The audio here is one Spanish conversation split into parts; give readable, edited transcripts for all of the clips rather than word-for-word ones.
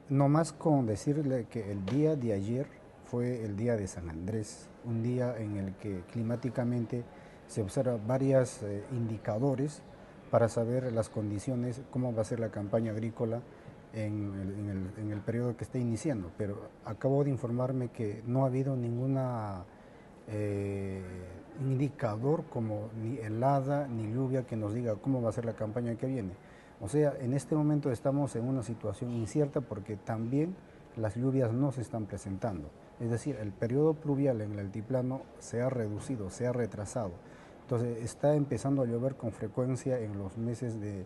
No más con decirle que el día de ayer fue el día de San Andrés, un día en el que climáticamente se observan varios indicadores para saber las condiciones, cómo va a ser la campaña agrícola en el periodo que está iniciando. Pero acabo de informarme que no ha habido ninguna eh, indicador como ni helada ni lluvia que nos diga cómo va a ser la campaña que viene. O sea, en este momento estamos en una situación incierta porque también las lluvias no se están presentando. Es decir, el periodo pluvial en el altiplano se ha reducido, se ha retrasado. Entonces está empezando a llover con frecuencia en los meses de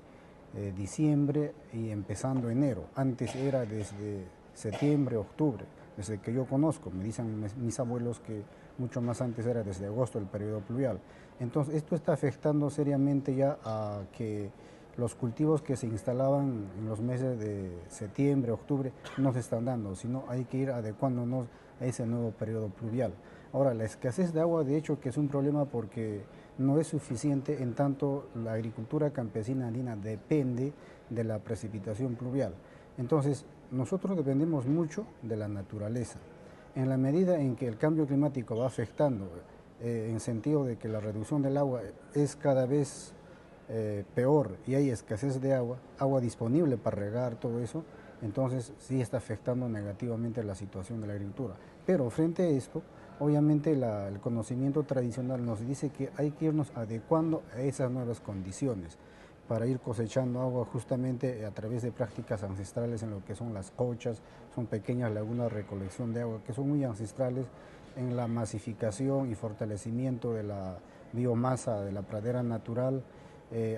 diciembre y empezando enero. Antes era desde septiembre, octubre, desde que yo conozco. Me dicen mis abuelos que mucho más antes era desde agosto el periodo pluvial. Entonces esto está afectando seriamente ya a que los cultivos que se instalaban en los meses de septiembre, octubre, no se están dando, sino hay que ir adecuándonos a ese nuevo periodo pluvial. Ahora, la escasez de agua, de hecho, que es un problema porque no es suficiente en tanto la agricultura campesina andina depende de la precipitación pluvial. Entonces, nosotros dependemos mucho de la naturaleza. En la medida en que el cambio climático va afectando, en sentido de que la reducción del agua es cada vez peor y hay escasez de agua, agua disponible para regar todo eso, entonces sí está afectando negativamente la situación de la agricultura. Pero frente a esto, obviamente el conocimiento tradicional nos dice que hay que irnos adecuando a esas nuevas condiciones para ir cosechando agua justamente a través de prácticas ancestrales en lo que son las cochas, son pequeñas lagunas de recolección de agua que son muy ancestrales en la masificación y fortalecimiento de la biomasa de la pradera natural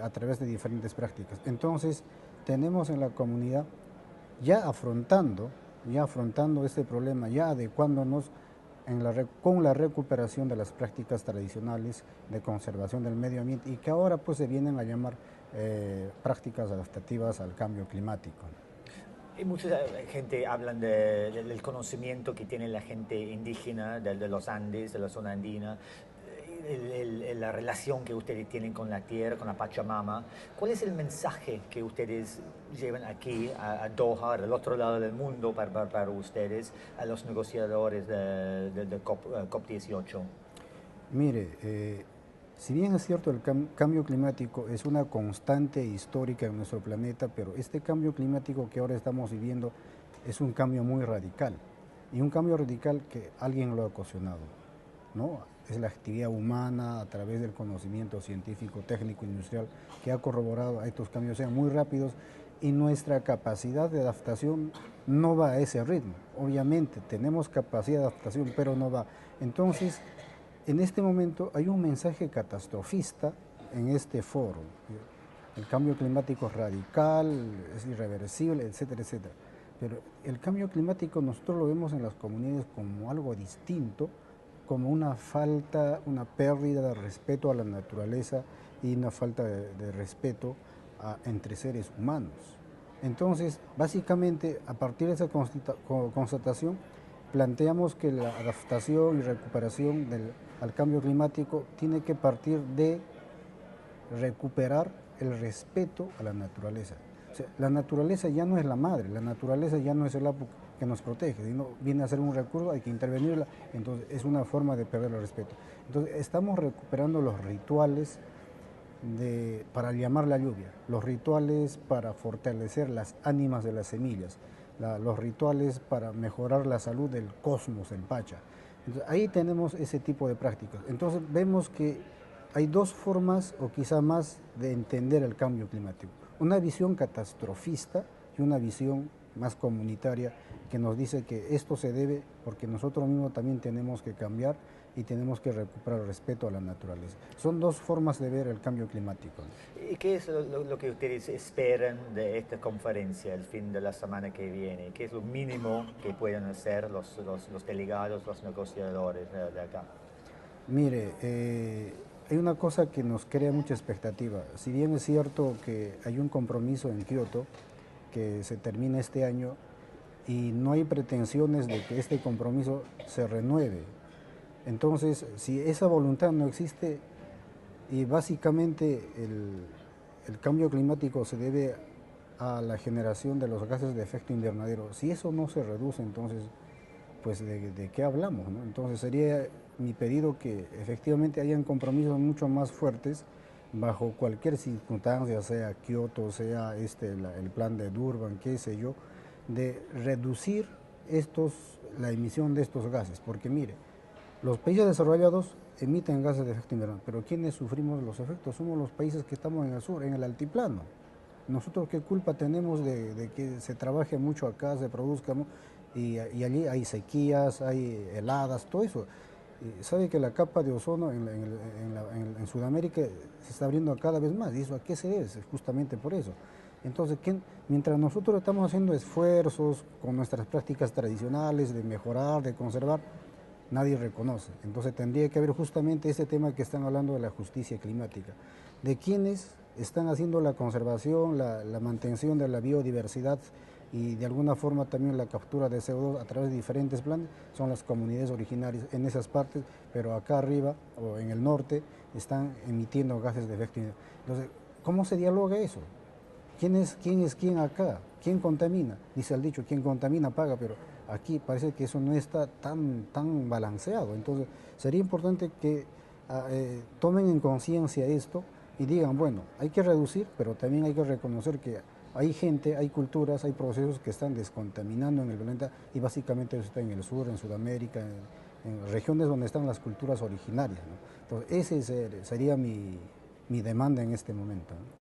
a través de diferentes prácticas. Entonces, tenemos en la comunidad ya afrontando este problema, ya adecuándonos con la recuperación de las prácticas tradicionales de conservación del medio ambiente y que ahora pues se vienen a llamar prácticas adaptativas al cambio climático. Y mucha gente hablan del conocimiento que tiene la gente indígena de los Andes, de la zona andina, la relación que ustedes tienen con la tierra, con la Pachamama. ¿Cuál es el mensaje que ustedes llevan aquí a Doha, al otro lado del mundo, para ustedes, a los negociadores de COP18? Mire, si bien es cierto el cambio climático es una constante histórica en nuestro planeta, pero este cambio climático que ahora estamos viviendo es un cambio muy radical y un cambio radical que alguien lo ha ocasionado, ¿no? Es la actividad humana a través del conocimiento científico, técnico, industrial que ha corroborado a estos cambios sean muy rápidos y nuestra capacidad de adaptación no va a ese ritmo. Obviamente tenemos capacidad de adaptación, pero no va. Entonces, en este momento hay un mensaje catastrofista en este foro. El cambio climático es radical, es irreversible, etcétera, etcétera. Pero el cambio climático nosotros lo vemos en las comunidades como algo distinto, como una falta, una pérdida de respeto a la naturaleza y una falta de respeto entre seres humanos. Entonces, básicamente, a partir de esa constatación, planteamos que la adaptación y recuperación al cambio climático tiene que partir de recuperar el respeto a la naturaleza. O sea, la naturaleza ya no es la madre, la naturaleza ya no es el apo que nos protege, sino viene a ser un recurso, hay que intervenirla, entonces es una forma de perder el respeto. Entonces estamos recuperando los rituales para llamar la lluvia, los rituales para fortalecer las ánimas de las semillas, los rituales para mejorar la salud del cosmos, el Pacha. Entonces, ahí tenemos ese tipo de prácticas. Entonces vemos que hay dos formas o quizá más de entender el cambio climático. Una visión catastrofista y una visión más comunitaria que nos dice que esto se debe porque nosotros mismos también tenemos que cambiar y tenemos que recuperar el respeto a la naturaleza. Son dos formas de ver el cambio climático. ¿Y qué es lo que ustedes esperan de esta conferencia el fin de la semana que viene? ¿Qué es lo mínimo que pueden hacer los delegados, los negociadores de acá? Mire, hay una cosa que nos crea mucha expectativa. Si bien es cierto que hay un compromiso en Kioto que se termina este año y no hay pretensiones de que este compromiso se renueve. Entonces, si esa voluntad no existe y básicamente el cambio climático se debe a la generación de los gases de efecto invernadero. Si eso no se reduce, entonces, pues de qué hablamos, ¿no? Entonces sería mi pedido que efectivamente hayan compromisos mucho más fuertes bajo cualquier circunstancia, sea Kioto, sea el plan de Durban, qué sé yo, de reducir la emisión de estos gases, porque mire, los países desarrollados emiten gases de efecto invernadero, pero quienes sufrimos los efectos somos los países que estamos en el sur, en el altiplano. Nosotros qué culpa tenemos de que se trabaje mucho acá, se produzca, y allí hay sequías, hay heladas, todo eso. Y sabe que la capa de ozono en Sudamérica se está abriendo cada vez más, y eso a qué se debe, justamente por eso. Entonces, mientras nosotros estamos haciendo esfuerzos con nuestras prácticas tradicionales de mejorar, de conservar, nadie reconoce. Entonces tendría que haber justamente ese tema que están hablando de la justicia climática, de quienes están haciendo la conservación, la mantención de la biodiversidad y de alguna forma también la captura de CO2 a través de diferentes planes, son las comunidades originarias en esas partes, pero acá arriba o en el norte están emitiendo gases de efecto invernadero. Entonces, ¿cómo se dialoga eso? ¿Quién es quién acá? ¿Quién contamina? Dice el dicho, quien contamina paga, pero aquí parece que eso no está tan balanceado. Entonces, sería importante que tomen en conciencia esto y digan, bueno, hay que reducir, pero también hay que reconocer que hay gente, hay culturas, hay procesos que están descontaminando en el planeta y básicamente eso está en el sur, en Sudamérica, en regiones donde están las culturas originarias, ¿no? Entonces, ese sería mi demanda en este momento, ¿no?